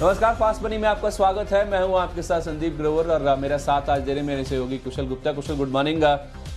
नमस्कार, fast money में आपका स्वागत है। मैं हूं आपके साथ संदीप ग्रोवर और मेरा साथ आज दे रहे मेरे सहयोगी कुशल गुप्ता। कुशल, गुड मॉर्निंग।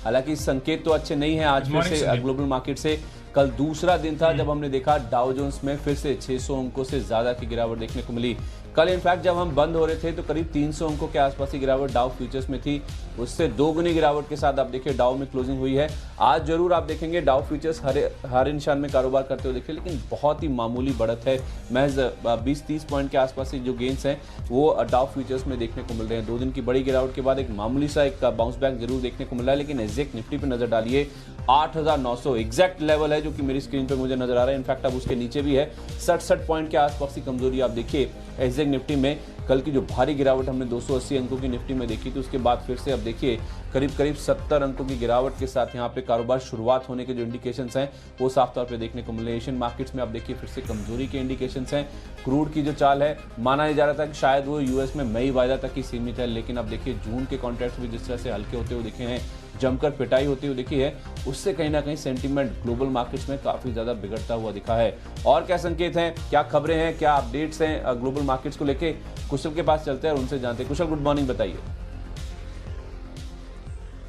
हालांकि संकेत तो अच्छे नहीं है आज फिर से ग्लोबल मार्केट से। कल दूसरा दिन था जब हमने देखा डाउ जोन्स में फिर से 600 अंकों से ज्यादा की गिरावट देखने को मिली। कल इनफैक्ट जब हम बंद हो रहे थे तो करीब 300 अंकों के आसपास की गिरावट डाउ फ्यूचर्स में थी। उससे दोगुनी गिरावट के साथ आप देखिए डाउ में क्लोजिंग हुई है। आज जरूर आप देखेंगे डाउ फ्यूचर्स हर निशान में कारोबार करते हुए देखिए, लेकिन बहुत ही मामूली बढ़त है। महज 20-30 पॉइंट के आसपास की जो गेंस हैं वो डाउ फ्यूचर्स में देखने को मिल रहे हैं। 2 दिन की बड़ी गिरावट के बाद एक मामूली सा एक बाउंस बैक जरूर देखने को मिल रहा है। लेकिन एग्जैक्ट निफ्टी पर नजर डालिए, 8,900 एग्जैक्ट लेवल है जो कि मेरी स्क्रीन पर मुझे नजर आ रहा है। इनफैक्ट अब उसके नीचे भी है। 67 पॉइंट के आसपास की कमजोरी आप देखिए एग्जैक्ट निफ्टी में। कल की जो भारी गिरावट हमने 280 अंकों की निफ्टी में देखी थी, उसके बाद फिर से अब देखिए करीब 70 अंकों की गिरावट के साथ यहाँ पे कारोबार शुरुआत होने के जो इंडिकेशंस हैं वो साफ तौर पे देखने को मिले। एशियन मार्केट्स में अब देखिए फिर से कमजोरी के इंडिकेशंस हैं। क्रूड की जो चाल है, माना नहीं जा रहा था कि शायद वो यूएस में मई वायदा तक ही सीमित है, लेकिन अब देखिए जून के कॉन्ट्रैक्ट्स भी जिस तरह से हल्के होते हुए दिखे हैं, जमकर पिटाई होती हुई दिखी है, उससे कहीं ना कहीं सेंटीमेंट ग्लोबल मार्केट्स में काफी ज्यादा बिगड़ता हुआ दिखा है। और क्या संकेत हैं, क्या खबरें हैं, क्या अपडेट्स हैं ग्लोबल मार्केट्स को लेके, कुशल के पास चलते हैं और उनसे जानते हैं। कुशल, गुड मॉर्निंग, बताइए।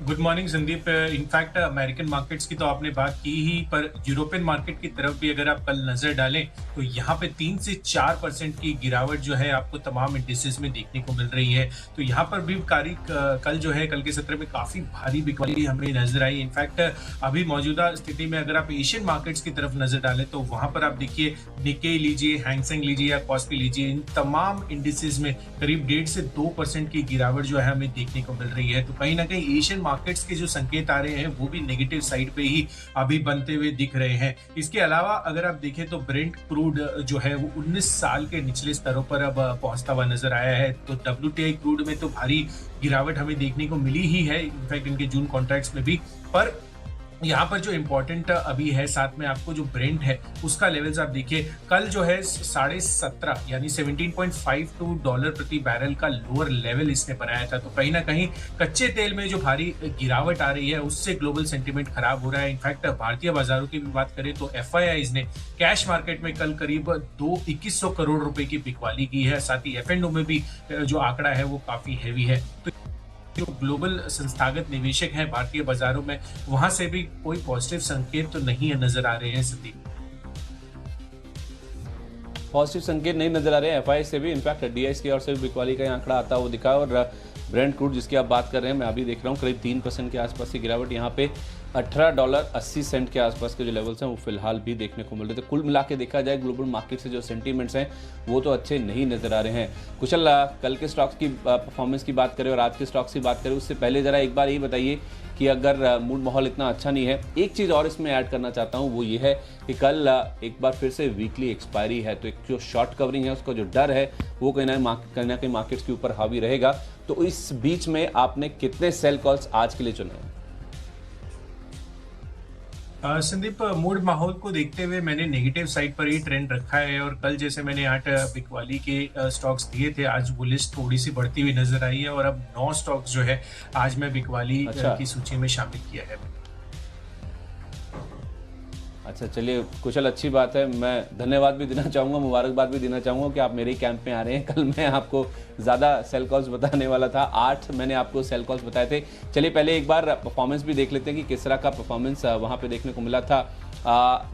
Good morning Sandeep. In fact American markets की तो आपने बात की ही, पर यूरोपियन मार्केट की तरफ भी अगर आप कल नजर डालें तो यहाँ पे 3 से 4% की गिरावट जो है आपको तमाम इंडिसेस में देखने को मिल रही है। तो यहाँ पर भी कल जो है, कल के सत्र में काफी भारी बिकवाली हमें नजर आई। इनफैक्ट अभी मौजूदा स्थिति में अगर आप एशियन मार्केट्स की तरफ नजर डालें तो वहां पर आप देखिए निक्केई लीजिए, हैंगसेंग लीजिए या कॉस्पी लीजिए, इन तमाम इंडिसेस में करीब 1.5 से 2% की गिरावट जो है हमें देखने को मिल रही है। तो कहीं ना कहीं एशियन मार्केट्स के जो संकेत आ रहे हैं वो भी नेगेटिव साइड पे ही अभी बनते हुए दिख रहे हैं। इसके अलावा अगर आप देखें तो ब्रेंट क्रूड जो है वो 19 साल के निचले स्तरों पर अब पहुंचता हुआ नजर आया है। तो WTI क्रूड में तो भारी गिरावट हमें देखने को मिली ही है, इनफैक्ट इनके जून कॉन्ट्रैक्ट्स में भी। पर यहाँ पर जो इम्पोर्टेंट अभी है साथ में आपको जो ब्रेंट है उसका लेवल्स आप देखिए, कल जो है 17.5 यानी $17.52 प्रति बैरल का लोअर लेवल इसने बनाया था। तो कहीं ना कहीं कच्चे तेल में जो भारी गिरावट आ रही है उससे ग्लोबल सेंटीमेंट खराब हो रहा है। इनफैक्ट भारतीय बाजारों की भी बात करें तो FIIs ने कैश मार्केट में कल करीब 2100 करोड़ रुपए की बिकवाली की है। साथ ही F&O में भी जो आंकड़ा है वो काफी हैवी है। तो जो ग्लोबल संस्थागत निवेशक हैं भारतीय बाजारों में, वहां से भी कोई पॉजिटिव संकेत तो नहीं नजर आ रहे हैं संदीप। पॉजिटिव संकेत नहीं नजर आ रहे हैं FI से भी। इनफैक्ट DIs की ओर से भी बिकवाली का आंकड़ा आता हुआ दिखा। और ब्रेंट क्रूड जिसकी आप बात कर रहे हैं, मैं अभी देख रहा हूँ करीब 3% के आसपास की गिरावट यहाँ पे $18.80 के आसपास के जो लेवल्स हैं वो फिलहाल भी देखने को मिल रहे थे। कुल मिला के देखा जाए ग्लोबल मार्केट से जो सेंटीमेंट्स हैं वो तो अच्छे नहीं नजर आ रहे हैं। कुशल, कल के स्टॉक्स की परफॉर्मेंस की बात करें और आज के स्टॉक्स की बात करें उससे पहले जरा एक बार ये बताइए कि अगर मूड माहौल इतना अच्छा नहीं है, एक चीज़ और इसमें ऐड करना चाहता हूँ, वो ये है कि कल एक बार फिर से वीकली एक्सपायरी है। तो एक जो शॉर्ट कवरिंग है उसका जो डर है वो कहीं ना कहीं मार्केट्स के ऊपर हावी रहेगा। तो इस बीच में आपने कितने सेल कॉल्स आज के लिए चुने हैं? संदीप, मूड माहौल को देखते हुए मैंने नेगेटिव साइड पर ही ट्रेंड रखा है। और कल जैसे मैंने 8 बिकवाली के स्टॉक्स दिए थे, आज वो लिस्ट थोड़ी सी बढ़ती हुई नजर आई है और अब 9 स्टॉक्स जो है आज मैं बिकवाली की सूची में शामिल किया है। अच्छा, चलिए कुशल, अच्छी बात है। मैं धन्यवाद भी देना चाहूँगा, मुबारकबाद भी देना चाहूँगा कि आप मेरे ही कैंप में आ रहे हैं। कल मैं आपको ज़्यादा सेल कॉल्स बताने वाला था, 8 मैंने आपको सेल कॉल्स बताए थे। चलिए पहले एक बार परफॉर्मेंस भी देख लेते हैं कि किस तरह का परफॉर्मेंस वहाँ पे देखने को मिला था।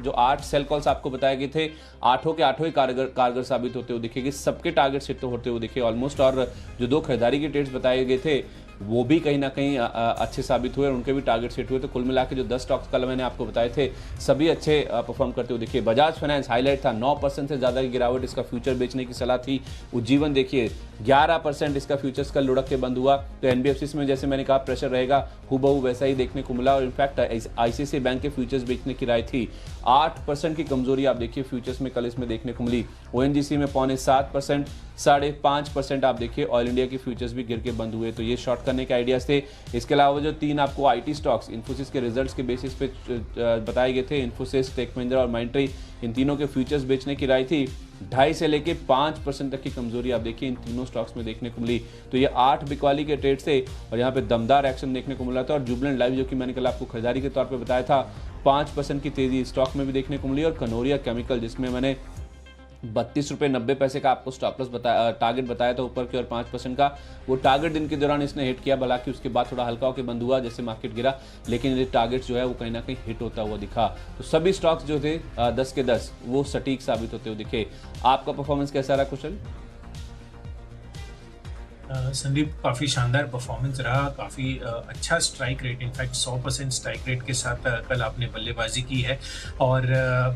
जो 8 सेल कॉल्स आपको बताए गए थे, 8 के 8 ही कारगर साबित होते हुए दिखेगी। सबके टारगेट हिट होते हुए दिखे ऑलमोस्ट। और जो 2 खरीदारी के ट्रेड्स बताए गए थे वो भी कहीं ना कहीं अच्छे साबित हुए और उनके भी टारगेट सेट हुए। तो कुल मिला के जो 10 स्टॉक्स कल मैंने आपको बताए थे सभी अच्छे परफॉर्म करते हुए दिखे। बजाज फाइनेंस हाईलाइट था, 9% से ज़्यादा की गिरावट, इसका फ्यूचर बेचने की सलाह थी। उज्जीवन देखिए 11% इसका फ्यूचर्स कल लुढ़क के बंद हुआ। तो NBFCs में जैसे मैंने कहा प्रेशर रहेगा, हूबहू वैसा ही देखने को मिला। और इनफैक्ट ICICI बैंक के फ्यूचर्स बेचने की राय थी। 8% की कमजोरी आप देखिए फ्यूचर्स में कल इसमें देखने को मिली। ONGC में 7.25%, 5.5% आप देखिए ऑयल इंडिया की फ्यूचर्स भी गिर के बंद हुए। तो ये शॉर्ट करने के आइडियाज थे। इसके अलावा जो 3 आपको IT स्टॉक्स इन्फोसिस के रिजल्ट्स के बेसिस पे बताए गए थे, इन्फोसिस, टेक महिंद्रा और माइंडट्री, इन तीनों के फ्यूचर्स बेचने की राय थी। 2.5 से लेके 5% तक की कमजोरी आप देखिए इन तीनों स्टॉक्स में देखने को मिली। तो ये 8 बिकवाली के ट्रेड से और यहाँ पे दमदार एक्शन देखने को मिला था। और जुबलेंट लाइफ जो कि मैंने कल आपको खरीदारी के तौर पे बताया था, 5% की तेजी स्टॉक में भी देखने को मिली। और कनोरिया केमिकल जिसमें मैंने ₹32.90 का आपको स्टॉप लॉस बताया, टारगेट बताया था ऊपर की और 5% का वो टारगेट दिन के दौरान इसने हिट किया, हालांकि उसके बाद थोड़ा हल्का होकर बंद हुआ जैसे मार्केट गिरा, लेकिन ये टारगेट जो है वो कहीं ना कहीं हिट होता हुआ दिखा। तो सभी स्टॉक्स जो थे 10 के 10 वो सटीक साबित होते हुए दिखे। आपका परफॉर्मेंस कैसा रहा कुशल? संदीप, काफ़ी शानदार परफॉर्मेंस रहा, काफ़ी अच्छा strike rate, in fact 100% strike rate के साथ कल आपने बल्लेबाजी की है। और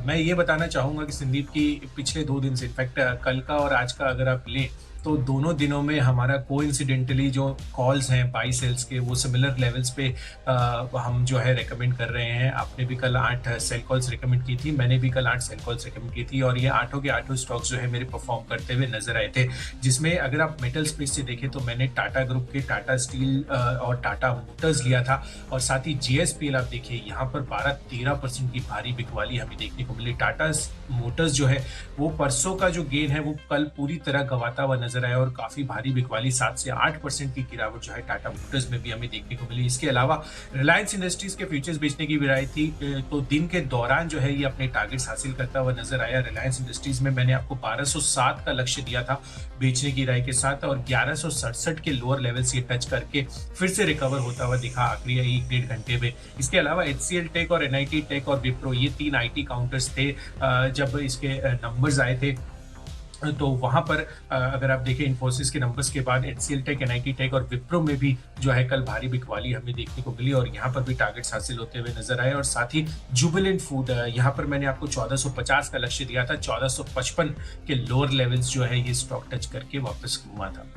मैं ये बताना चाहूँगा कि संदीप की पिछले 2 दिन से, इनफैक्ट कल का और आज का अगर आप लें तो दोनों दिनों में हमारा कोइंसिडेंटली जो कॉल्स हैं बाई सेल्स के वो सिमिलर लेवल्स पे हम जो है रेकमेंड कर रहे हैं। आपने भी कल 8 सेल कॉल्स रेकमेंड की थी, मैंने भी कल 8 सेल कॉल्स रेकमेंड की थी, और ये 8 के 8 स्टॉक्स जो है मेरे परफॉर्म करते हुए नजर आए थे। जिसमें अगर आप मेटल स्पेस से देखें तो मैंने टाटा ग्रुप के टाटा स्टील और टाटा मोटर्स लिया था, और साथ ही JSPL आप देखिए यहाँ पर 12-13% की भारी बिकवाली हमें देखने को मिली। टाटा मोटर्स जो है वो परसों का जो गेन है वो कल पूरी तरह गंवाता हुआ नजर आया, और काफी भारी बिकवाली 7 से 8% की गिरावट जो है टाटा मोटर्स में भी हमें देखने को मिली। इसके अलावा रिलायंस इंडस्ट्रीज के फ्यूचर्स बेचने की राय थी, तो दिन के दौरान जो है ये अपने टारगेट्स हासिल करता हुआ नजर आया। रिलायंस इंडस्ट्रीज में मैंने आपको 1207 का लक्ष्य दिया था बेचने की राय के साथ, और 1167 के लोअर लेवल्स ये टच करके फिर से रिकवर होता हुआ दिखा आखिरी 1-1.5 घंटे में। इसके अलावा HCL टेक और NIT टेक और विप्रो, ये 3 IT काउंटर्स थे जब इसके नंबर्स आए थे। तो वहां पर अगर आप देखें इन्फोसिस के नंबर्स के बाद HCL टेक, NIT टेक और विप्रो में भी जो है कल भारी बिकवाली हमें देखने को मिली, और यहाँ पर भी टारगेट्स हासिल होते हुए नजर आए। और साथ ही जुबिलेंट फूड, यहाँ पर मैंने आपको 1450 का लक्ष्य दिया था, 1455 के लोअर लेवल्स जो है ये स्टॉक टच करके वापस घूमा था।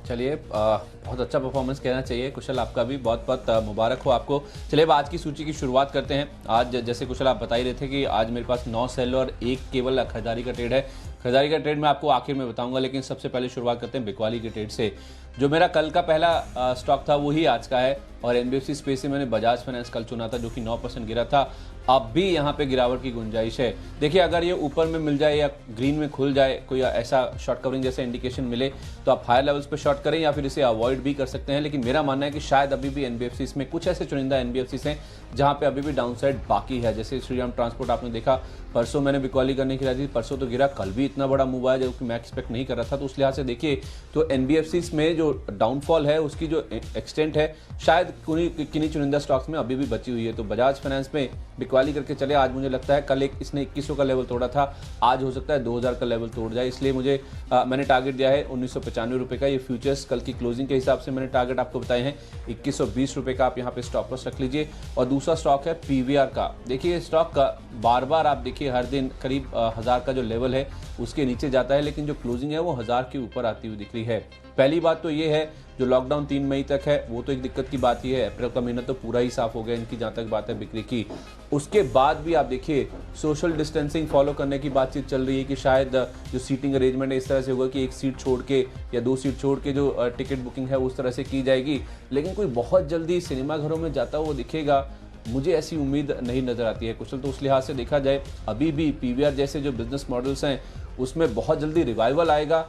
चलिए, बहुत अच्छा परफॉर्मेंस कहना चाहिए कुशल, आपका भी बहुत बहुत मुबारक हो आपको। चलिए अब आज की सूची की शुरुआत करते हैं। आज जैसे कुशल आप बता ही रहे थे कि आज मेरे पास 9 सेल और 1 केवल खरीदारी का ट्रेड है। खरीदारी का ट्रेड मैं आपको आखिर में बताऊंगा, लेकिन सबसे पहले शुरुआत करते हैं बिकवाली के ट्रेड से। जो मेरा कल का पहला स्टॉक था वही आज का है, और NBFC स्पेस से मैंने बजाज फाइनेंस कल चुना था जो कि 9% गिरा था। अब भी यहाँ पे गिरावट की गुंजाइश है। देखिए, अगर ये ऊपर में मिल जाए या ग्रीन में खुल जाए, कोई ऐसा शॉर्ट कवरिंग जैसे इंडिकेशन मिले तो आप हायर लेवल्स पे शॉर्ट करें या फिर इसे अवॉइड भी कर सकते हैं। लेकिन मेरा मानना है कि शायद अभी भी NBFCs में कुछ ऐसे चुनिंदा NBFCs हैं जहाँ पे अभी भी डाउनसाइड बाकी है। जैसे श्रीराम ट्रांसपोर्ट आपने देखा, परसों मैंने बिकवाली करने की राय दी, परसों तो गिरा, कल भी इतना बड़ा मूव आया जो कि मैं एक्सपेक्ट नहीं कर रहा था। तो उस लिहाज से देखिए तो NBFCs में जो डाउनफॉल है उसकी जो एक्सटेंट है शायद किन्हीं चुनिंदा स्टॉक्स में अभी भी बची हुई है। तो बजाज फाइनेंस में बिकवाली करके चले। आज मुझे लगता है कल इसने 2100 का लेवल तोड़ा था, आज हो सकता है 2000 का लेवल तोड़ जाए, इसलिए मैंने टारगेट दिया है 1995 रुपये का। ये फ्यूचर्स कल की क्लोजिंग के हिसाब से मैंने टारगेट आपको बताए हैं 2120 रुपये का। आप यहाँ पे स्टॉप लॉस रख लीजिए। और दूसरा स्टॉक है PVR का। देखिए स्टॉक का बार बार आप देखिए हर दिन करीब 1000 का जो लेवल है उसके नीचे जाता है, लेकिन जो क्लोजिंग है वो 1000 के ऊपर आती हुई दिख रही है। पहली बात तो ये है, जो लॉकडाउन 3 मई तक है वो तो एक दिक्कत की बात ही है। अप्रैल का महीना तो पूरा ही साफ हो गया इनकी, जहाँ तक बात है बिक्री की। उसके बाद भी आप देखिए सोशल डिस्टेंसिंग फॉलो करने की बातचीत चल रही है कि शायद जो सीटिंग अरेंजमेंट है इस तरह से होगा कि 1 सीट छोड़ के या 2 सीट छोड़ के जो टिकट बुकिंग है उस तरह से की जाएगी। लेकिन कोई बहुत जल्दी सिनेमा घरों में जाता हुआ दिखेगा, मुझे ऐसी उम्मीद नहीं नजर आती है कुशल। तो उस लिहाज से देखा जाए अभी भी PVR जैसे जो बिजनेस मॉडल्स हैं उसमें बहुत जल्दी रिवाइवल आएगा,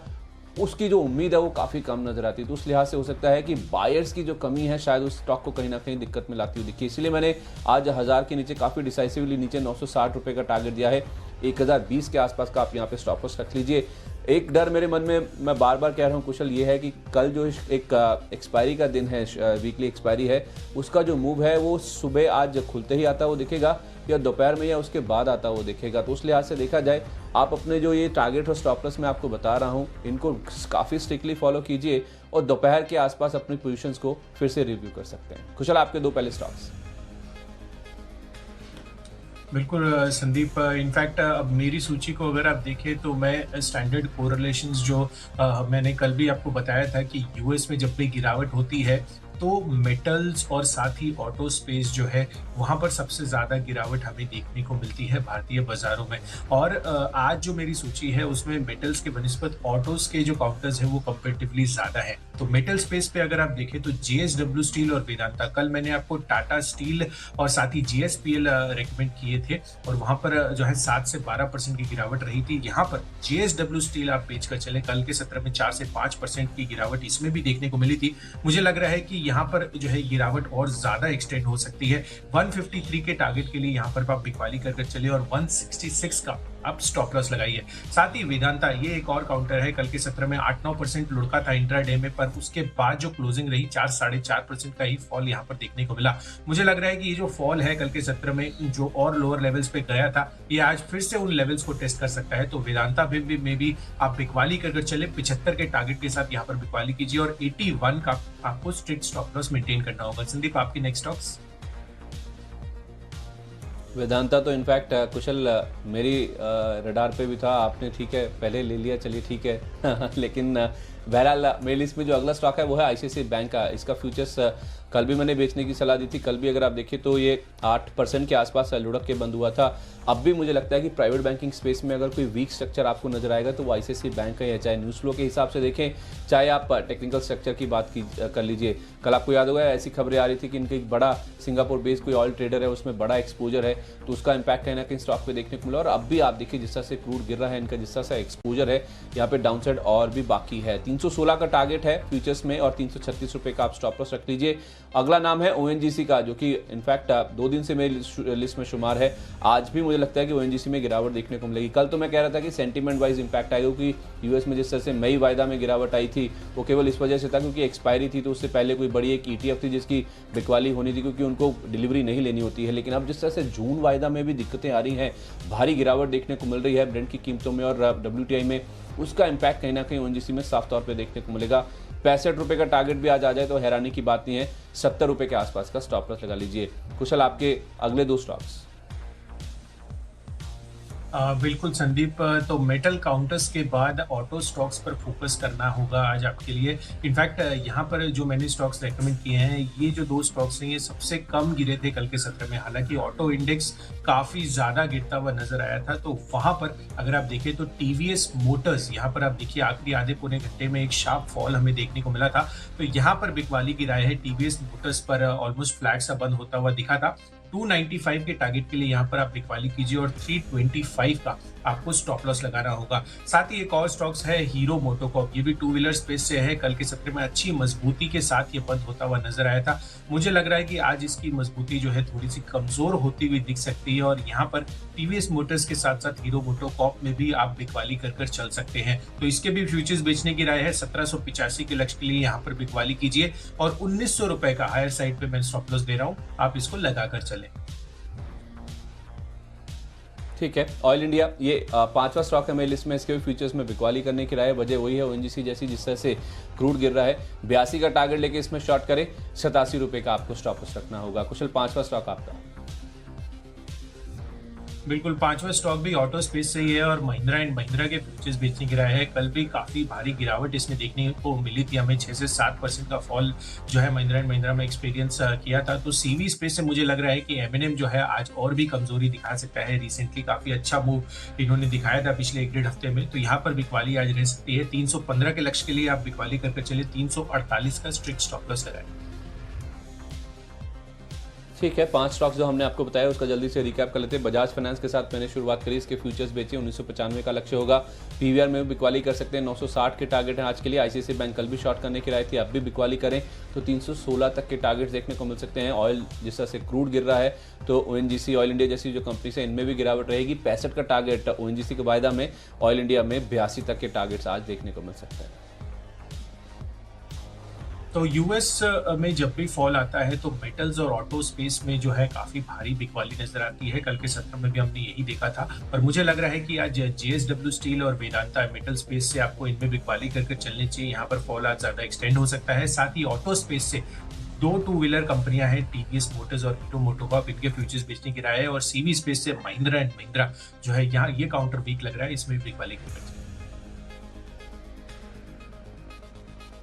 उसकी जो उम्मीद है वो काफ़ी कम नजर आती है। तो उस लिहाज से हो सकता है कि बायर्स की जो कमी है शायद उस स्टॉक को कहीं ना कहीं दिक्कत में लाती हुई दिखी। इसलिए मैंने आज 1000 के नीचे काफ़ी डिसाइसिवली नीचे 960 रुपये का टारगेट दिया है। 1020 के आसपास का आप यहाँ पे स्टॉप लॉस रख लीजिए। एक डर मेरे मन में, मैं बार बार कह रहा हूँ कुशल, ये है कि कल जो एक एक्सपायरी का दिन है, वीकली एक्सपायरी है, उसका जो मूव है वो सुबह आज खुलते ही आता वो दिखेगा या दोपहर में या उसके बाद आता वो दिखेगा। तो उस लिहाज से देखा जाए आप अपने जो ये टारगेट और स्टॉप लॉस मैं आपको बता रहा हूँ इनको काफ़ी स्ट्रिक्टली फॉलो कीजिए और दोपहर के आसपास अपनी पोजीशंस को फिर से रिव्यू कर सकते हैं। कुशल, आपके 2 पहले स्टॉक्स। बिल्कुल संदीप, इनफैक्ट अब मेरी सूची को अगर आप देखें तो मैं स्टैंडर्ड कोरिलेशंस जो मैंने कल भी आपको बताया था कि US में जब भी गिरावट होती है तो मेटल्स और साथ ही ऑटो स्पेस जो है वहाँ पर सबसे ज़्यादा गिरावट हमें देखने को मिलती है भारतीय बाजारों में। और आज जो मेरी सूची है उसमें मेटल्स के बनिस्बत ऑटोस के जो काउंटर्स हैं वो कंपेरेटिवली ज़्यादा है। तो मेटल स्पेस पे अगर आप देखें तो JSW स्टील और वेदांता, कल मैंने आपको टाटा स्टील और साथ ही GSPL रेकमेंड किए थे और वहां पर जो है 7 से 12% की गिरावट रही थी। यहाँ पर JSW स्टील आप बेचकर चले, कल के सत्र में 4 से 5% की गिरावट इसमें भी देखने को मिली थी। मुझे लग रहा है कि यहाँ पर जो है गिरावट और ज्यादा एक्सटेंड हो सकती है। 153 के टारगेट के लिए यहाँ पर आप बिकवाली कर चले और 166 का आप स्टॉप लॉस लगाइए। साथ ही वेदांता, ये एक और काउंटर है, कल के सत्र में 8-9% लुढ़का था इंट्राडे में, पर उसके बाद जो क्लोजिंग रही 4-4.5% का ही फॉल यहाँ पर देखने को मिला। मुझे लग रहा है कि ये जो फॉल है कल के सत्र में जो और लोअर लेवल्स पे गया था, ये आज फिर से उन लेवल्स को टेस्ट कर सकता है। तो वेदांता में भी आप बिकवाली कर चले, 75 के टारगेट के साथ यहाँ पर बिकवाली कीजिए और 81 का आपको स्ट्रिक्ट स्टॉप लॉस मेंटेन करना होगा। संदीप, आपकी नेक्स्ट स्टॉक्स? वेदांता तो इनफैक्ट कुशल मेरी रडार पे भी था, आपने ठीक है पहले ले लिया, चलिए ठीक है लेकिन बहरहाल मेरी लिस्ट में जो अगला स्टॉक है वो है ICICI बैंक का। इसका फ्यूचर्स कल भी मैंने बेचने की सलाह दी थी, कल भी अगर आप देखिए तो ये 8% के आसपास लुढ़क के बंद हुआ था। अब भी मुझे लगता है कि प्राइवेट बैंकिंग स्पेस में अगर कोई वीक स्ट्रक्चर आपको नजर आएगा तो वो ICICI बैंक का है, चाहे न्यूज़ फ्लो के हिसाब से देखें, चाहे आप टेक्निकल स्ट्रक्चर की बात कर लीजिए। कल आपको याद होगा ऐसी खबरें आ रही थी कि इनका एक बड़ा सिंगापुर बेस्ड कोई ऑयल ट्रेडर है, उसमें बड़ा एक्सपोजर है, तो उसका इंपैक्ट कहीं ना कहीं स्टॉक पे देखने को मिला। और अब भी आप देखिए जिस तरह से क्रूड गिर रहा है, इनका जिस तरह से एक्सपोजर है, यहाँ पे डाउनसाइड और भी बाकी है। 316 का टारगेट है फ्यूचर्स में और 336 रुपये का आप स्टॉप लॉस रख लीजिए। अगला नाम है ONGC का, जो कि इनफैक्ट 2 दिन से मेरी लिस्ट में शुमार है। आज भी मुझे लगता है कि ONGC में गिरावट देखने को मिलेगी। कल तो मैं कह रहा था कि सेंटीमेंट वाइज इंपैक्ट आएगा, क्योंकि यूएस में जिस तरह से मई वायदा में गिरावट आई थी वो केवल इस वजह से था क्योंकि एक्सपायरी थी, तो उससे पहले कोई बड़ी एक ETF थी जिसकी बिकवाली होनी थी क्योंकि उनको डिलीवरी नहीं लेनी होती है। लेकिन अब जिस तरह से जून वायदा में भी दिक्कतें आ रही हैं, भारी गिरावट देखने को मिल रही है ब्रेंट की कीमतों में और WTI में, उसका इंपैक्ट कहीं ना कहीं ONGC में साफ तौर पर देखने को मिलेगा। 65 रुपये का टारगेट भी आज आ जाए तो हैरानी की बात नहीं है। 70 रुपये के आसपास का स्टॉप लॉस लगा लीजिए। कुशल, आपके अगले 2 स्टॉक्स? बिल्कुल संदीप, तो मेटल काउंटर्स के बाद ऑटो स्टॉक्स पर फोकस करना होगा आज आपके लिए। इनफैक्ट यहाँ पर जो मैंने स्टॉक्स रेकमेंड किए हैं, ये जो 2 स्टॉक्स हैं ये सबसे कम गिरे थे कल के सत्र में। हालांकि ऑटो इंडेक्स काफी ज्यादा गिरता हुआ नजर आया था, तो वहां पर अगर आप देखें तो TVS मोटर्स, यहाँ पर आप देखिए आखिरी आधे पौने घंटे में एक शार्प फॉल हमें देखने को मिला था। तो यहाँ पर बिकवाली की राय है। TVS मोटर्स पर ऑलमोस्ट फ्लैट सा बंद होता हुआ दिखा था। 295 के टारगेट के लिए यहाँ पर आप बिकवाली कीजिए और 325 का आपको स्टॉप लॉस लगाना होगा। साथ ही एक और स्टॉक्स है हीरो मोटोकॉर्प, ये भी 2 व्हीलर स्पेस से है। कल के सत्र में अच्छी मजबूती के साथ ये बंद होता हुआ नजर आया था। मुझे लग रहा है कि आज इसकी मजबूती जो है थोड़ी सी कमजोर होती हुई दिख सकती है और यहाँ पर TVS मोटर्स के साथ साथ हीरो मोटोकॉर्प में भी आप बिकवाली कर चल सकते हैं। तो इसके भी फ्यूचर्स बेचने की राय है। 1785 के लक्ष्य के लिए यहाँ पर बिकवाली कीजिए और 1900 रुपए का हायर साइड पे मैं स्टॉप लॉस दे रहा हूँ, आप इसको लगाकर चले। ठीक है, ऑयल इंडिया ये 5वां स्टॉक है मेरी लिस्ट में। इसके भी फ्यूचर्स में बिकवाली करने की राय, वजह वही है ONGC जैसी, जिस तरह से क्रूड गिर रहा है। 82 का टारगेट लेके इसमें शॉर्ट करें, 87 रुपये का आपको स्टॉप लॉस रखना होगा। कुशल, 5वां स्टॉक आपका? बिल्कुल, 5वां स्टॉक भी ऑटो स्पेस से ही है और महिंद्रा एंड महिंद्रा के फ्यूचर्स बेचने की राय है। कल भी काफी भारी गिरावट इसमें देखने को मिली थी, हमें 6 से 7% का फॉल जो है महिंद्रा एंड महिंद्रा में एक्सपीरियंस किया था। तो CV स्पेस से मुझे लग रहा है कि M&M जो है आज और भी कमजोरी दिखा सकता है। रिसेंटली काफी अच्छा मूव इन्होंने दिखाया था पिछले 1-1.5 हफ्ते में, तो यहाँ पर बिकवाली आज रह सकती है। 315 के लक्ष्य के लिए आप बिकवाली करके चले, 348 का स्ट्रिक्ट स्टॉप लॉस लगाए। ठीक है, 5 स्टॉक्स जो हमने आपको बताया उसका जल्दी से रिकैप कर लेते हैं। बजाज फाइनेंस के साथ मैंने शुरुआत करी, इसके फ्यूचर्स बेचे, 1995 का लक्ष्य होगा। PVR में भी बिकवाली कर सकते हैं, 960 के टारगेट है आज के लिए। ICICI बैंक कल भी शॉर्ट करने की राय थी, अब भी बिकवाली करें तो 316 तक के टारगेट्स देखने को मिल सकते हैं। ऑयल जिस तरह से क्रूड गिर रहा है तो ONGC, ऑयल इंडिया जैसी जो कंपनी है इनमें भी गिरावट रहेगी। 65 का टारगेट ONGC के वायदा में, ऑयल इंडिया में 82 तक के टारगेट्स आज देखने को मिल सकते हैं। तो यूएस में जब भी फॉल आता है तो मेटल्स और ऑटो स्पेस में जो है काफी भारी बिकवाली नजर आती है। कल के सत्र में भी हमने यही देखा था और मुझे लग रहा है कि आज JSW स्टील और वेदांता मेटल स्पेस से आपको इनमें बिकवाली करके चलनी चाहिए। यहाँ पर फॉल आज ज्यादा एक्सटेंड हो सकता है। साथ ही ऑटो स्पेस से 2 टू व्हीलर कंपनियां हैं, TVS मोटर्स और हीरो मोटोकॉर्प, इनके फ्यूचर्स बेचने की राय है। और CV स्पेस से महिंद्रा एंड महिंद्रा जो है यहाँ ये काउंटर वीक लग रहा है, इसमें भी बिकवाली करके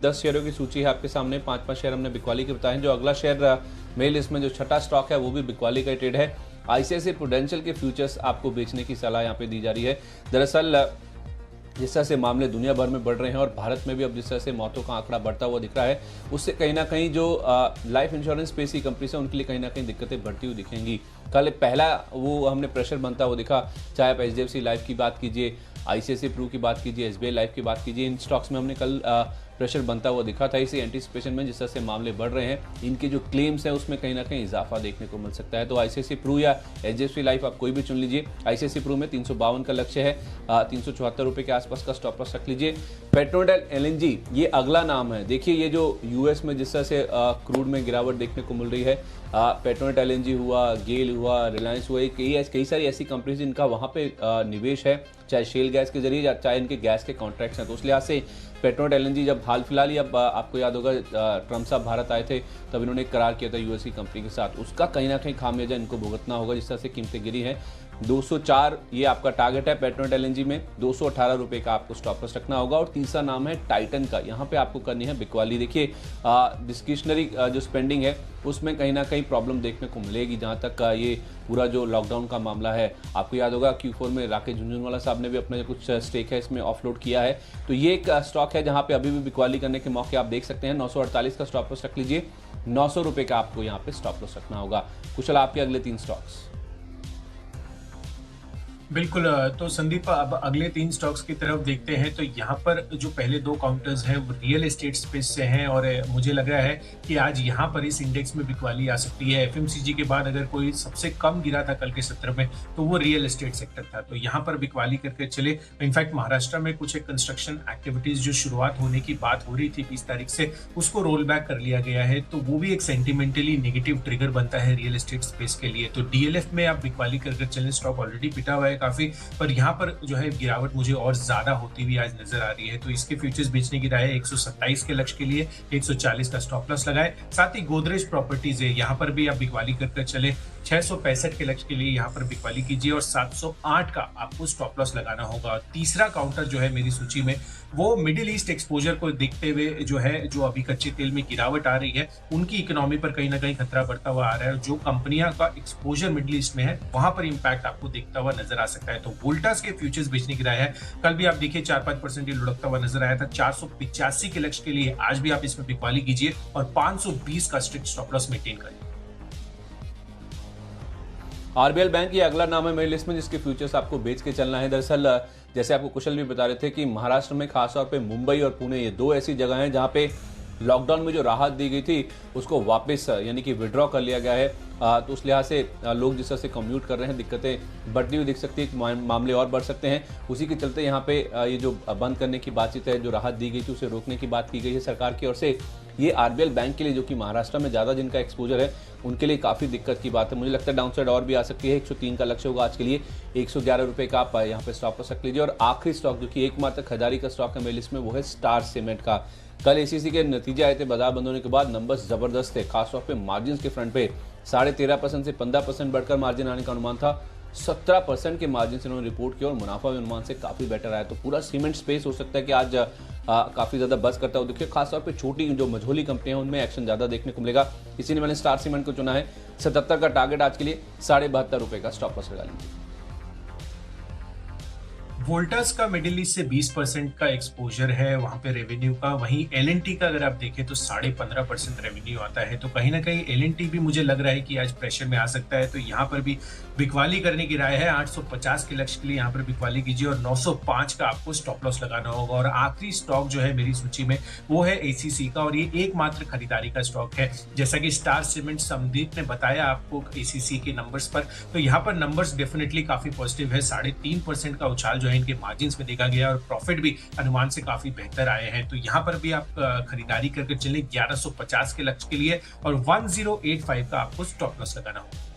10 शेयरों की सूची है आपके सामने, 5 शेयर हमने बिकवाली के बताए हैं। जो अगला शेयर मेरी लिस्ट में जो छठा स्टॉक है वो भी बिकवाली का ट्रेड है। ICICI प्रूडेंशियल के फ्यूचर्स आपको बेचने की सलाह यहाँ पे दी जा रही है। दरअसल जिस तरह से मामले दुनिया भर में बढ़ रहे हैं और भारत में भी अब जिस तरह से मौतों का आंकड़ा बढ़ता हुआ दिख रहा है, उससे कहीं ना कहीं जो लाइफ इंश्योरेंस स्पेस की कंपनीज है उनके लिए कहीं ना कहीं दिक्कतें बढ़ती हुई दिखेंगी। कल पहला वो हमने प्रेशर बनता हुआ दिखा, चाहे आप HDFC लाइफ की बात कीजिए, ICICI प्रू की बात कीजिए, SBI लाइफ की बात कीजिए, इन स्टॉक्स में हमने कल प्रेशर बनता हुआ दिखा था। इसी एंटीसिपेशन में जिस तरह से मामले बढ़ रहे हैं, इनके जो क्लेम्स हैं उसमें कहीं ना कहीं इजाफा देखने को मिल सकता है। तो ICICI प्रू या HDFC लाइफ आप कोई भी चुन लीजिए। ICICI प्रू में 352 का लक्ष्य है, 374 रुपये के आसपास का स्टॉप लॉस रख लीजिए। पेट्रोनेट LNG ये अगला नाम है। देखिए ये जो US में जिस तरह से क्रूड में गिरावट देखने को मिल रही है, पेट्रोनेट LNG हुआ, गेल हुआ, रिलायंस हुआ, कई सारी ऐसी कंपनीज जिनका वहाँ पे निवेश है, चाहे शेल गैस के जरिए या चाहे इनके गैस के कॉन्ट्रैक्ट्स हैं। तो उस लिहाज से पेट्रोनेट LNG जब हाल फिलहाल ही, अब आपको याद होगा ट्रम्प साहब भारत आए थे तब इन्होंने एक करार किया था US की कंपनी के साथ, उसका कहीं ना कहीं खामियाजा इनको भुगतना होगा। जिस तरह से कीमतें गिरी हैं, 204 ये आपका टारगेट है पेट्रोनेट LNG में, 218 रुपये का आपको स्टॉप लॉस रखना होगा। और तीसरा नाम है टाइटन का, यहाँ पे आपको करनी है बिकवाली। देखिए डिस्क्रिशनरी जो स्पेंडिंग है उसमें कहीं ना कहीं प्रॉब्लम देखने को मिलेगी। जहाँ तक ये पूरा जो लॉकडाउन का मामला है, आपको याद होगा Q4 में राकेश झुनझुनवाला साहब ने भी अपना कुछ स्टेक है इसमें ऑफलोड किया है। तो ये एक स्टॉक है जहाँ पे अभी भी बिकवाली करने के मौके आप देख सकते हैं। 948 का स्टॉप लॉस रख लीजिए, 900 रुपये का आपको यहाँ पे स्टॉप लॉस रखना होगा। कुशल आपके अगले 3 स्टॉक्स। बिल्कुल, तो संदीप अब अगले 3 स्टॉक्स की तरफ देखते हैं। तो यहाँ पर जो पहले 2 काउंटर्स हैं वो रियल एस्टेट स्पेस से हैं और मुझे लग रहा है कि आज यहाँ पर इस इंडेक्स में बिकवाली आ सकती है। FMCG के बाद अगर कोई सबसे कम गिरा था कल के सत्र में तो वो रियल एस्टेट सेक्टर था, तो यहाँ पर बिकवाली करके चले। इनफैक्ट महाराष्ट्र में कुछ एक कंस्ट्रक्शन एक्टिविटीज जो शुरुआत होने की बात हो रही थी 20 तारीख से, उसको रोल बैक कर लिया गया है, तो वो भी एक सेंटिमेंटली नेगेटिव ट्रिगर बनता है रियल एस्टेट स्पेस के लिए। तो DLF में आप बिकवाली करके चलें, स्टॉक ऑलरेडी पिटा हुआ है काफी, पर यहाँ पर जो है गिरावट मुझे और ज्यादा होती हुई आज नजर आ रही है। तो इसके फ्यूचर्स बेचने की राय है 127 के लक्ष्य के लिए 140 का स्टॉप लॉस लगाए। साथ ही गोदरेज प्रॉपर्टीज है, यहाँ पर भी आप बिकवाली करके चले, 665 के लक्ष्य के लिए यहाँ पर बिकवाली कीजिए और 708 का आपको स्टॉप लॉस लगाना होगा। तीसरा काउंटर जो है मेरी सूची में वो मिडिल ईस्ट एक्सपोजर को देखते हुए जो है, जो अभी कच्चे तेल में गिरावट आ रही है, उनकी इकोनॉमी पर कहीं ना कहीं खतरा बढ़ता हुआ आ रहा है। जो कंपनियां का एक्सपोजर मिडिल ईस्ट में है वहां पर इंपैक्ट आपको देखता हुआ नजर आ सकता है। तो वोल्टास के फ्यूचर्स बेचने की राय है। कल भी आप देखिए 4-5% ये लुढ़कता हुआ नजर आया था, 485 के लक्ष्य के लिए आज भी आप इसमें बिकवाली कीजिए और 520 का स्ट्रिक्ट स्टॉप लॉस मेंटेन करें। RBL बैंक ये अगला नाम है मेरी लिस्ट में जिसके फ्यूचर्स आपको बेच के चलना है। दरअसल जैसे आपको कुशल भी बता रहे थे कि महाराष्ट्र में खासतौर पे मुंबई और पुणे ये 2 ऐसी जगह हैं जहां पे लॉकडाउन में जो राहत दी गई थी उसको वापस यानी कि विड्रॉ कर लिया गया है। तो उस लिहाज से लोग जिस तरह से कम्यूट कर रहे हैं दिक्कतें बढ़ती हुई दिख सकती है, मामले और बढ़ सकते हैं। उसी के चलते यहाँ पे ये जो बंद करने की बातचीत है, जो राहत दी गई थी उसे रोकने की बात की गई है सरकार की ओर से। ये RBL बैंक के लिए जो कि महाराष्ट्र में ज़्यादा जिनका एक्सपोजर है उनके लिए काफ़ी दिक्कत की बात है। मुझे लगता है डाउनसाइड और भी आ सकती है। 103 का लक्ष्य होगा आज के लिए, 111 रुपये का आप यहाँ पे स्टॉप लॉस रख लीजिए। और आखिरी स्टॉक जो कि एकमात्र खरीदारी का स्टॉक है मेरी लिस्ट में वो है स्टार सीमेंट का। कल ACC के नतीजे आए थे बाजार बंद होने के बाद, नंबर्स जबरदस्त थे, खासतौर पे मार्जिन के फ्रंट पे 13.5% से 15% बढ़कर मार्जिन आने का अनुमान था। 17% के मार्जिन से उन्होंने रिपोर्ट किया और मुनाफा भी अनुमान से काफी बेटर आया। तो पूरा सीमेंट स्पेस हो सकता है कि आज काफी ज्यादा बस करता हो। देखिए खासतौर पे छोटी जो मझोली कंपनियां हैं उनमें एक्शन ज्यादा देखने को मिलेगा, इसीलिए मैंने स्टार सीमेंट को चुना है। 77 का टारगेट आज के लिए, 72.5 रुपये का स्टॉप लॉस लगा लीजिए। वोल्टास का मिडिल ईस्ट से 20% का एक्सपोजर है वहां पे रेवेन्यू का। वहीं L&T का अगर आप देखें तो 15.5% रेवेन्यू आता है। तो कहीं ना कहीं L&T भी मुझे लग रहा है कि आज प्रेशर में आ सकता है। तो यहाँ पर भी बिकवाली करने की राय है। 850 के लक्ष्य के लिए यहाँ पर बिकवाली कीजिए और 905 का आपको स्टॉप लॉस लगाना होगा। और आखिरी स्टॉक जो है मेरी सूची में वो है ACC का और ये एकमात्र खरीदारी का स्टॉक है। जैसा कि स्टार सीमेंट संदीप ने बताया आपको ACC के नंबर्स पर, तो यहाँ पर नंबर्स डेफिनेटली काफी पॉजिटिव है। 3.5% का उछाल जो है इनके मार्जिन में देखा गया और प्रॉफिट भी अनुमान से काफी बेहतर आए हैं। तो यहाँ पर भी आप खरीदारी करके चले 1150 के लक्ष्य के लिए और 1085 का आपको स्टॉप लॉस लगाना होगा।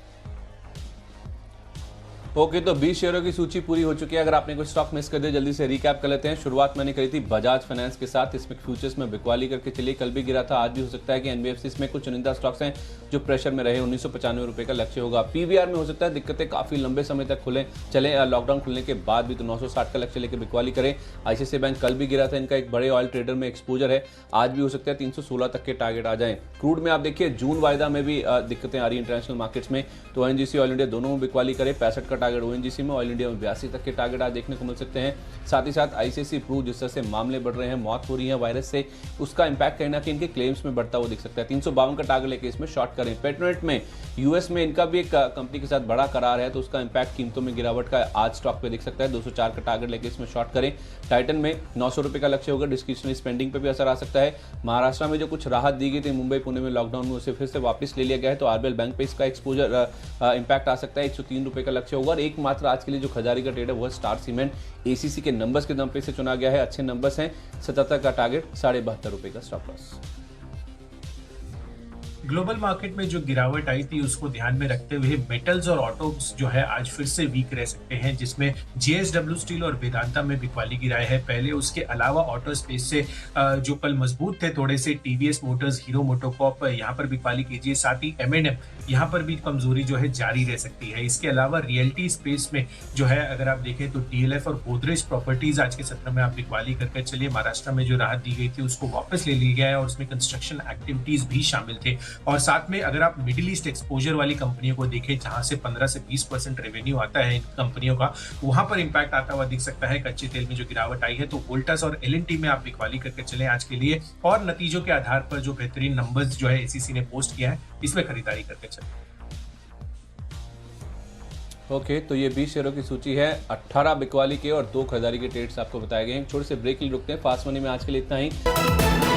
ओके, तो 20 शेयरों की सूची पूरी हो चुकी है। अगर आपने कोई स्टॉक मिस कर दिया जल्दी से रिकैप कर लेते हैं। शुरुआत मैंने करी थी बजाज फाइनेंस के साथ, इसमें फ्यूचर्स में बिकवाली करके चलिए, कल भी गिरा था, आज भी हो सकता है कि NBFC में कुछ चुनिंदा स्टॉक्स हैं जो प्रेशर में रहे। 1995 रुपये का लक्ष्य होगा। PVR में हो सकता है दिक्कतें काफी लंबे समय तक चले, लॉकडाउन खुलने के बाद भी, तो 960 का लक्ष्य लेकर बिकवाली करें। ICICI बैंक कल भी गिरा था, इनका एक बड़े ऑयल ट्रेडर में एक्सपोजर है, आज भी हो सकता है 316 तक के टारगेट आ जाए। क्रूड में आप देखिए जून वायदा में भी दिक्कतें आ रही है इंटरनेशनल मार्केट्स में, तो ONGC ऑयल इंडिया दोनों में बिकवाली करे। 65 का टारगेट ओएनजीसी में, ऑयल इंडिया में 82 तक के टारगेट आज देखने को मिल सकते हैं। साथ ही साथ आईसीआईसीआई प्रू जिस तरह से मामले बढ़ रहे हैं, मौत हो रही है वायरस से, उसका इंपैक्ट कहीं ना कहीं इनके क्लेम्स में बढ़ता हुआ दिख सकता है। 352 का टारगेट लेके इसमें शॉर्ट करें। पेट्रोनेट में यूएस में इनका भी एक कंपनी के साथ बड़ा करार है, तो उसका इंपैक्ट कीमतों में गिरावट का आज स्टॉक पे दिख सकता है। 204 का टारगेट लेके इसमें शॉर्ट करें। टाइटन में 900 रुपये का लक्ष्य होगा, डिस्क्रिप्शनरी स्पेंडिंग पे भी असर आ सकता है। महाराष्ट्र में जो कुछ राहत दी गई थी मुंबई पुणे में लॉकडाउन में, उसे फिर से वापस ले लिया गया है, तो आरबीएल बैंक पे इसका एक्सपोजर इंपैक्ट आ सकता है। 103 रुपये का लक्ष्य होगा। और एकमात्र आज के लिए जो खजारी का ट्रेड है वो स्टार सीमेंट, एसीसी के नंबर्स के दम पे इसे चुना गया है। अच्छे नंबर्स हैं। 77 का टारगेट, 72.5 रुपये का स्टॉप लॉस। ग्लोबल मार्केट में जो गिरावट आई थी उसको ध्यान में रखते हुए मेटल्स और ऑटोस जो है आज फिर से वीक रह सकते हैं, जिसमें जेएसडब्ल्यू स्टील और वेदांता में बिकवाली गिराए है। पहले उसके अलावा ऑटो स्पेस से जो कल मजबूत थे थोड़े से, टीवीएस मोटर्स, हीरो मोटोकॉर्प यहाँ पर बिकवाली कीजिए। साथ ही एमएनएम यहाँ पर भी कमजोरी जो है जारी रह सकती है। इसके अलावा रियल्टी स्पेस में जो है अगर आप देखें तो डीएलएफ और गोदरेज प्रॉपर्टीज आज के सत्र में आप बिकवाली करके चलिए। महाराष्ट्र में जो राहत दी गई थी उसको वापस ले लिया गया है और उसमें कंस्ट्रक्शन एक्टिविटीज भी शामिल थे। और साथ में अगर आप मिडिल ईस्ट एक्सपोजर वाली कंपनियों को देखें, जहां से 15 से 20% रेवेन्यू आता है इन कंपनियों का, वहां पर इंपैक्ट आता हुआ दिख सकता है। कच्चे तेल में जो गिरावट आई है, तो वोल्टास और एलएनटी में आप बिकवाली करके चलें आज के लिए। और नतीजों के आधार पर जो बेहतरीन नंबर्स जो है एसीसी ने पोस्ट किया है, इसमें खरीदारी करके चलें। ओके, तो ये 20 शेयरों की सूची है। 18 बिकवाली के और 2 खरीदारी के ट्रेड्स आपको बताए गए हैं। छोटे से ब्रेक के लिए रुकते हैं। फास्ट मनी में आज के लिए इतना ही।